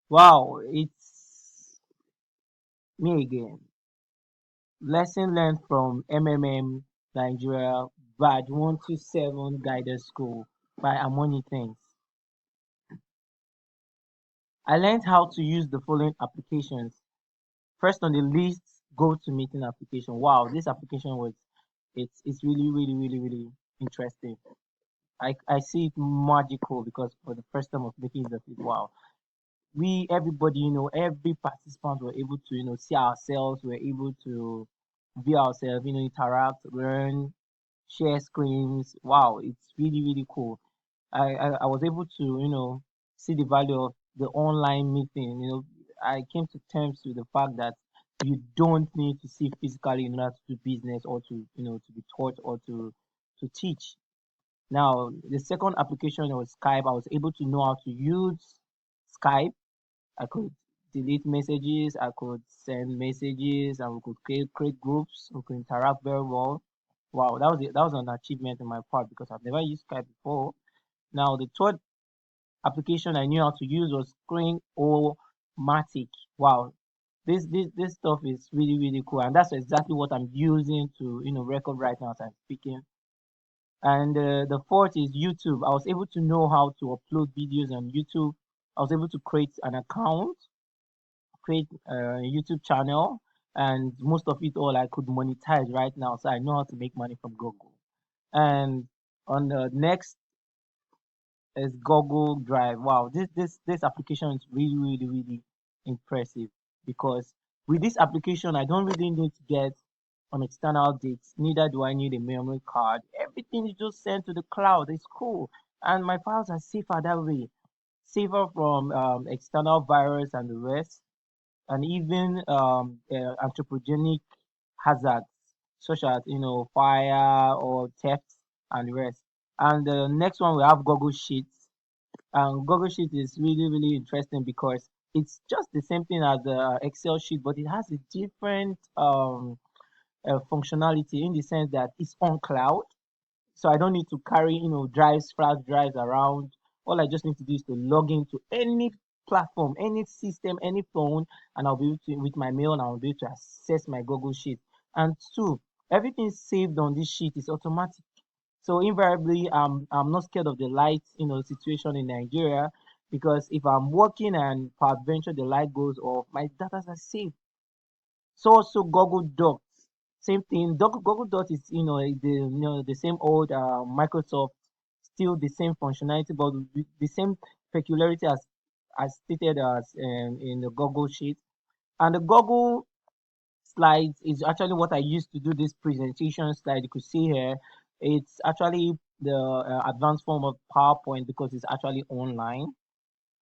Wow, it's me again. Lesson learned from MMM Nigeria Badge 127 Guided School by Amoni Thanks. I learned how to use the following applications. First on the list, GoToMeeting application. Wow, this application it's really interesting. I see it magical because for the first time of making use of it, wow. We everybody, every participant were able to, see ourselves, we're able to view ourselves, interact, learn, share screens. Wow, it's really cool. I was able to, see the value of the online meeting. I came to terms with the fact that you don't need to see physically in order to do business or to, to be taught or to teach. Now, the second application was Skype. I was able to know how to use Skype. I could delete messages, I could send messages, and we could create groups. We could interact very well. Wow, that was an achievement on my part because I've never used Skype before. Now, the third application I knew how to use was Screen-O-Matic. Wow, this stuff is really cool, and that's exactly what I'm using to record right now as I'm speaking. And the fourth is YouTube. I was able to know how to upload videos on YouTube. I was able to create an account, create a YouTube channel, and most of it all I could monetize right now. So I know how to make money from Google. And on the next is Google Drive. Wow, this application is really impressive because with this application I don't really need to get on external dates. Neither do I need a memory card. Everything is just sent to the cloud. It's cool, and my files are safer that way. Safer from external virus and the rest, and even anthropogenic hazards such as fire or theft and the rest. And the next one we have Google Sheets. And Google Sheet is really interesting because it's just the same thing as the Excel sheet, but it has a different functionality in the sense that it's on cloud, so I don't need to carry flash drives around. All I just need to do is to log into any platform, any system, any phone, and I'll be able to, with my mail, and I'll be able to access my Google Sheet. And two, everything saved on this sheet is automatic. So invariably, I'm not scared of the light, situation in Nigeria, because if I'm working and peradventure the light goes off, my data are safe. So also Google Docs, same thing. Google Docs is the same old Microsoft, still the same functionality, but with the same peculiarity as stated as in the Google Sheet. And the Google Slides is actually what I used to do this presentation slide. You could see here, it's actually the advanced form of PowerPoint because it's actually online.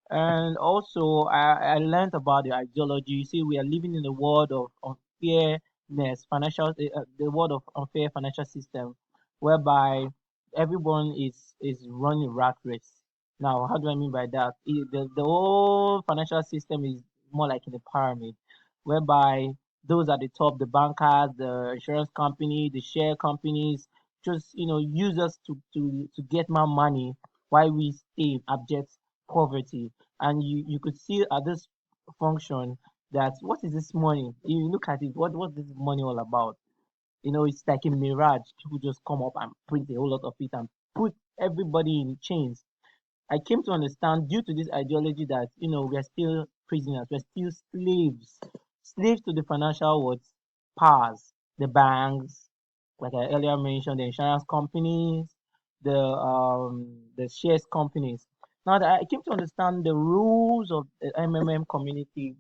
And also, I learned about the ideology. You see, we are living in a world of unfairness, the world of unfair financial system, whereby everyone is running a rat race. Now, how do I mean by that? The whole financial system is more like in a pyramid, whereby those at the top, the bankers, the insurance company, the share companies, just use us to get more money while we stay in abject poverty. And you could see at this function that what is this money? You look at it, what's this money all about? It's like a mirage. People just come up and print a whole lot of it and put everybody in chains. I came to understand due to this ideology that we're still prisoners, we're still slaves to the financial words powers, the banks, like I earlier mentioned, the insurance companies, the shares companies. Now that I came to understand the rules of the MMM community,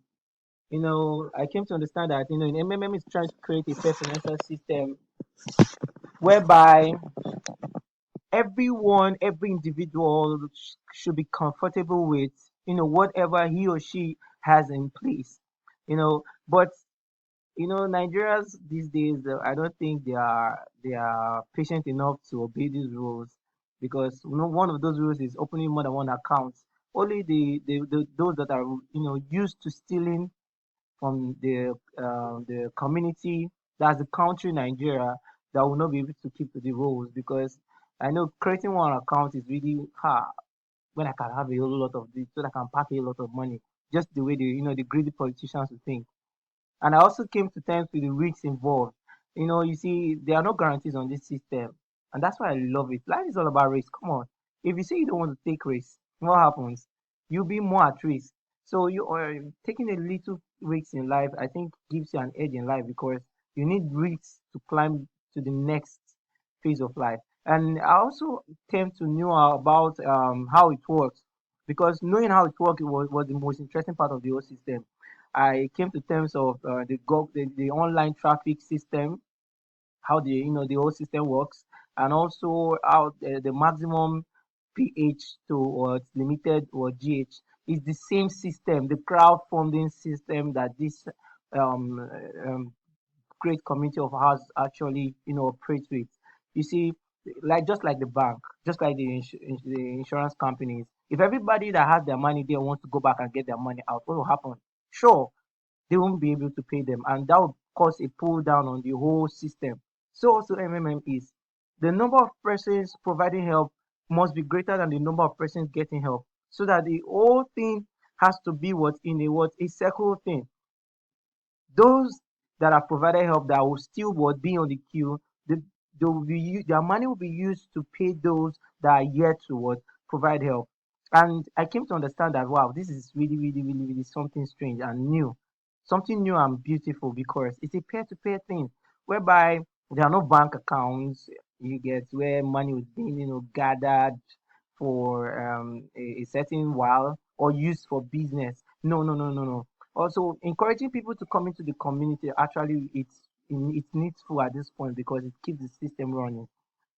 I came to understand that in MMM is trying to create a fair financial system whereby every individual should be comfortable with whatever he or she has in place. But Nigerians these days, I don't think they are patient enough to obey these rules, because one of those rules is opening more than one account. Only those that are used to stealing from the community, that's the country Nigeria, that will not be able to keep to the rules, because I know creating one account is really hard when I can have a whole lot of this, so that I can pack a lot of money. just the way the greedy politicians would think. And I also came to terms with the risks involved. You see, there are no guarantees on this system, and that's why I love it. Life is all about risk. Come on, if you say you don't want to take risks, what happens? You'll be more at risk. So you are taking a little risks in life. I think gives you an edge in life because you need risks to climb to the next phase of life. And I also came to know about how it works because knowing how it works was the most interesting part of the whole system. I came to terms of the online traffic system, how the whole system works, and also how the maximum pH to or limited or GH is the same system, the crowdfunding system that this um, um, great community of ours actually operates with. You see, like just like the bank, just like the insurance companies, if everybody that has their money there wants to go back and get their money out, what will happen? Sure, they won't be able to pay them, and that will cause a pull down on the whole system. So also MMM is the number of persons providing help must be greater than the number of persons getting help, so that the whole thing has to be what a circle thing. Those that have provided help that will still what be on the queue, they will their money will be used to pay those that are yet to what provide help. And I came to understand that wow, this is really, really, really, really something strange and new, something new and beautiful because it's a peer-to-peer thing whereby there are no bank accounts. You get where money was being gathered for a certain while or used for business. No, no, no, no, no. Also, encouraging people to come into the community actually it's needful at this point because it keeps the system running.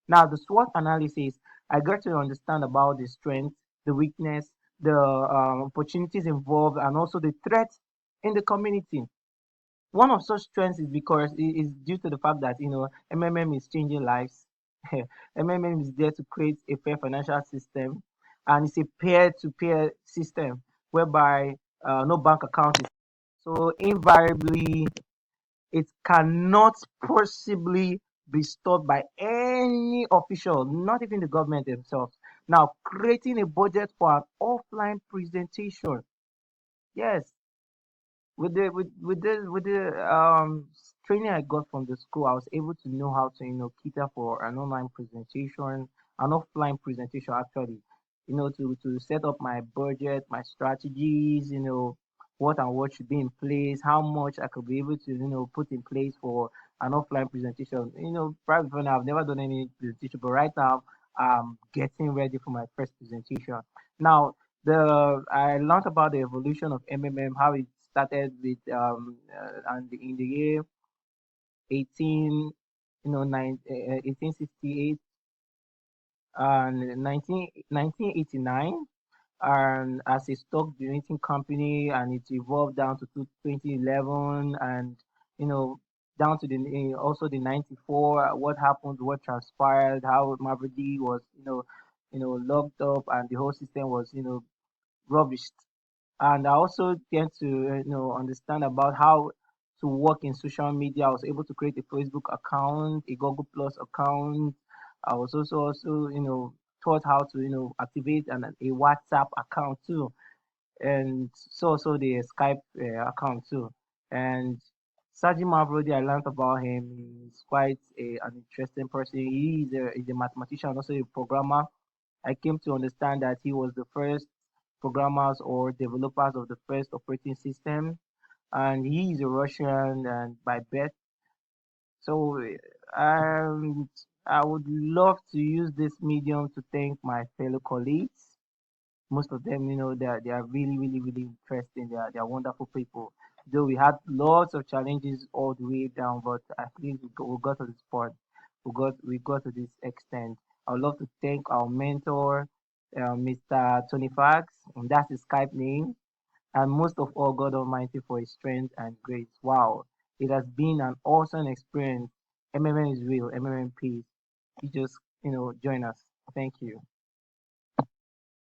Now, the SWOT analysis, I got to understand about the strength, the weakness, the opportunities involved, and also the threats in the community. One of such trends is because it is due to the fact that MMM is changing lives. MMM is there to create a fair financial system, and it's a peer-to-peer system whereby no bank account is. So invariably, it cannot possibly be stopped by any official, not even the government themselves. Now, creating a budget for an offline presentation. Yes, with the training I got from the school, I was able to know how to cater for an online presentation, an offline presentation actually. To set up my budget, my strategies, what and what should be in place, how much I could be able to put in place for an offline presentation. Probably before now I've never done any presentation, but right now I'm getting ready for my first presentation. Now the I learned about the evolution of MMM, how it started with and in the year 18, 1868 and 1989, and as a stock generating company, and it evolved down to 2011, and down to also the 94. What happened, what transpired, how Mavridi was locked up, and the whole system was rubbish. And I also get to understand about how to work in social media. I was able to create a Facebook account, a Google Plus account. I was also taught how to activate a WhatsApp account too, and so the Skype account too. And Sajid Mavrodi, I learned about him. He's quite an interesting person. He's a mathematician, also a programmer. I came to understand that he was the first programmers or developers of the first operating system, and he is a Russian and by birth. So I would love to use this medium to thank my fellow colleagues. Most of them, they are really, really, really interesting. They are wonderful people. Though we had lots of challenges all the way down, but I think we got to this part. We got to this extent. I would love to thank our mentor, Mr. Tony Fax, and that's his Skype name. And most of all, God Almighty for His strength and grace. Wow, it has been an awesome experience. MMM is real. MMM peace. You just join us. Thank you.